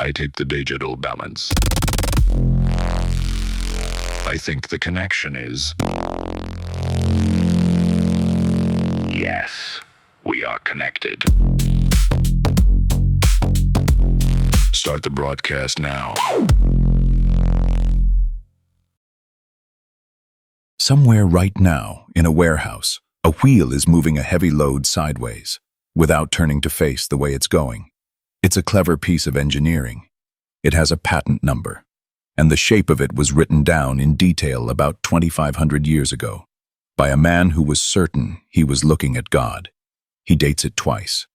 I take the digital balance. I think the connection is... Yes, we are connected. Start the broadcast now. Somewhere right now, in a warehouse, a wheel is moving a heavy load sideways, without turning to face the way it's going. It's a clever piece of engineering. It has a patent number, and the shape of it was written down in detail about 2,500 years ago, by a man who was certain he was looking at God. He dates it twice,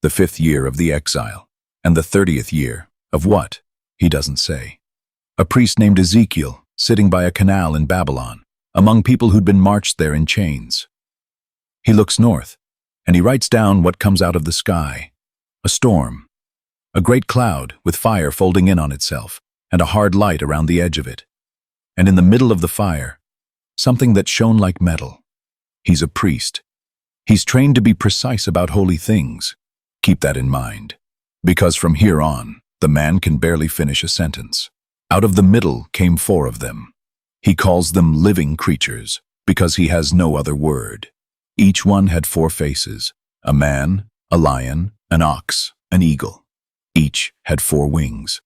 the 5th year of the exile, and the 30th year of what? He doesn't say. A priest named Ezekiel, sitting by a canal in Babylon, among people who'd been marched there in chains. He looks north, and he writes down what comes out of the sky. A storm. A great cloud with fire folding in on itself, and a hard light around the edge of it. And in the middle of the fire, something that shone like metal. He's a priest. He's trained to be precise about holy things. Keep that in mind, because from here on, the man can barely finish a sentence. Out of the middle came 4 of them. He calls them living creatures, because he has no other word. Each one had 4 faces, a man, a lion, an ox, an eagle. Each had 4 wings.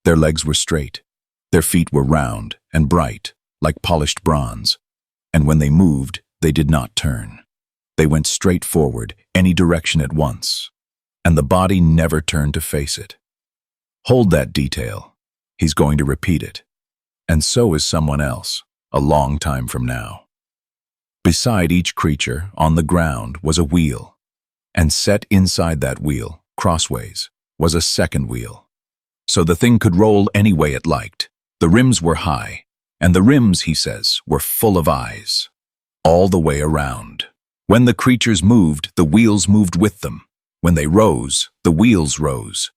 Their legs were straight. Their feet were round and bright, like polished bronze. And when they moved, they did not turn. They went straight forward, any direction at once. And the body never turned to face it. Hold that detail. He's going to repeat it. And so is someone else, a long time from now. Beside each creature, on the ground, was a wheel. And set inside that wheel, crossways, was a second wheel. So the thing could roll any way it liked. The rims were high, and the rims, he says, were full of eyes. All the way around. When the creatures moved, the wheels moved with them. When they rose, the wheels rose.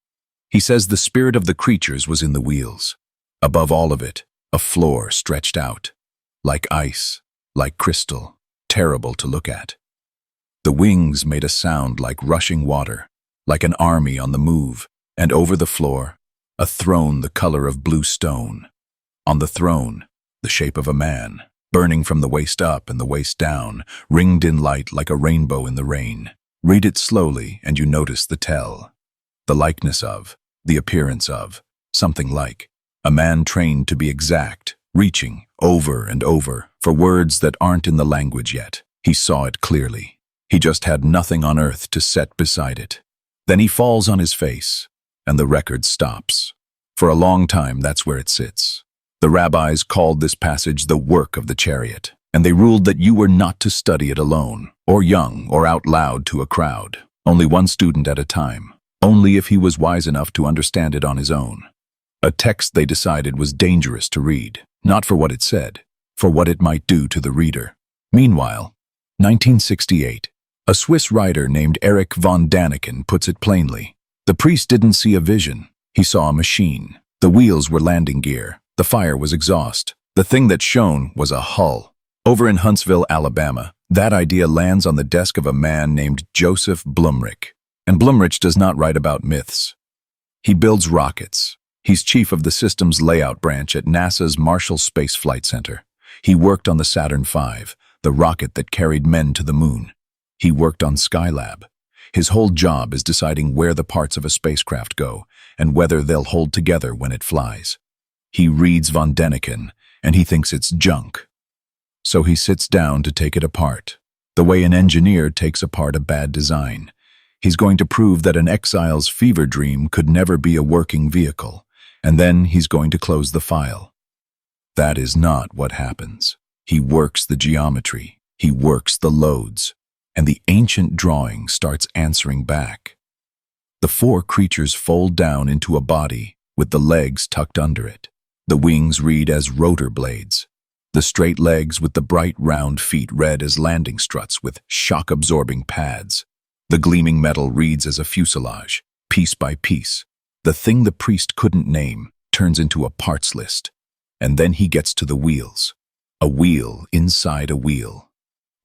He says the spirit of the creatures was in the wheels. Above all of it, a floor stretched out. Like ice, like crystal, terrible to look at. The wings made a sound like rushing water, like an army on the move, and over the floor, a throne the color of blue stone. On the throne, the shape of a man, burning from the waist up and the waist down, ringed in light like a rainbow in the rain. Read it slowly and you notice the tell. The likeness of, the appearance of, something like, a man trained to be exact, reaching over and over for words that aren't in the language yet. He saw it clearly. He just had nothing on earth to set beside it. Then he falls on his face, and the record stops. For a long time, that's where it sits. The rabbis called this passage the work of the chariot, and they ruled that you were not to study it alone, or young, or out loud to a crowd. Only one student at a time, only if he was wise enough to understand it on his own. A text they decided was dangerous to read, not for what it said, for what it might do to the reader. Meanwhile, 1968. A Swiss writer named Erich von Däniken puts it plainly. The priest didn't see a vision. He saw a machine. The wheels were landing gear. The fire was exhaust. The thing that shone was a hull. Over in Huntsville, Alabama, that idea lands on the desk of a man named Josef Blumrich. And Blumrich does not write about myths. He builds rockets. He's chief of the systems layout branch at NASA's Marshall Space Flight Center. He worked on the Saturn V, the rocket that carried men to the moon. He worked on Skylab. His whole job is deciding where the parts of a spacecraft go and whether they'll hold together when it flies. He reads von Däniken, and he thinks it's junk. So he sits down to take it apart, the way an engineer takes apart a bad design. He's going to prove that an exile's fever dream could never be a working vehicle, and then he's going to close the file. That is not what happens. He works the geometry. He works the loads. And the ancient drawing starts answering back. The 4 creatures fold down into a body with the legs tucked under it. The wings read as rotor blades. The straight legs with the bright round feet read as landing struts with shock-absorbing pads. The gleaming metal reads as a fuselage, piece by piece. The thing the priest couldn't name turns into a parts list. And then he gets to the wheels. A wheel inside a wheel.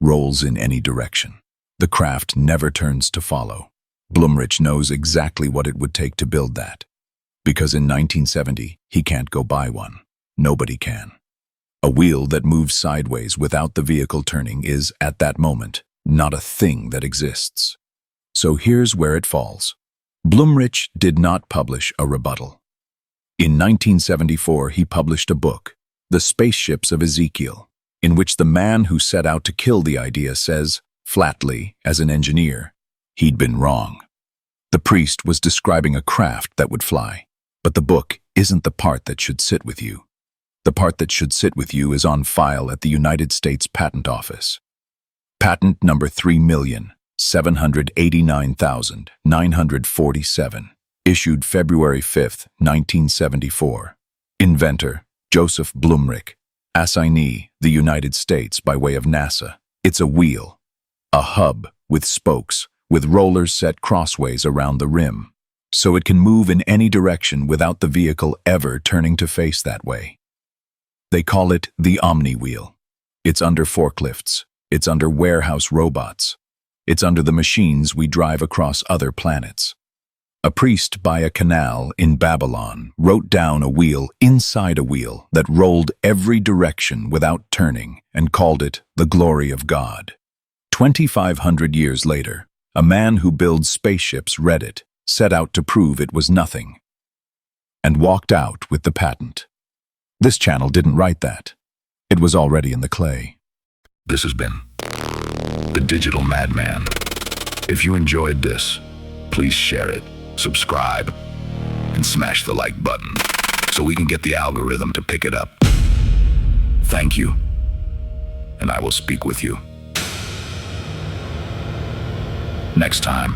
Rolls in any direction. The craft never turns to follow. Blumrich knows exactly what it would take to build that. Because in 1970, he can't go buy one. Nobody can. A wheel that moves sideways without the vehicle turning is, at that moment, not a thing that exists. So here's where it falls. Blumrich did not publish a rebuttal. In 1974, he published a book, The Spaceships of Ezekiel, in which the man who set out to kill the idea says, flatly, as an engineer, he'd been wrong. The priest was describing a craft that would fly, but the book isn't the part that should sit with you. The part that should sit with you is on file at the United States Patent Office. Patent number 3,789,947, issued February 5, 1974. Inventor, Josef Blumrich. Assignee, the United States by way of NASA. It's a wheel, a hub with spokes, with rollers set crossways around the rim, so it can move in any direction without the vehicle ever turning to face that way. They call it the Omni wheel. It's under forklifts. It's under warehouse robots. It's under the machines we drive across other planets. A priest by a canal in Babylon wrote down a wheel inside a wheel that rolled every direction without turning and called it the glory of God. 2,500 years later, a man who builds spaceships read it, set out to prove it was nothing, and walked out with the patent. This channel didn't write that. It was already in the clay. This has been the Digital Madman. If you enjoyed this, please share it, subscribe, and smash the like button so we can get the algorithm to pick it up. Thank you, and I will speak with you next time.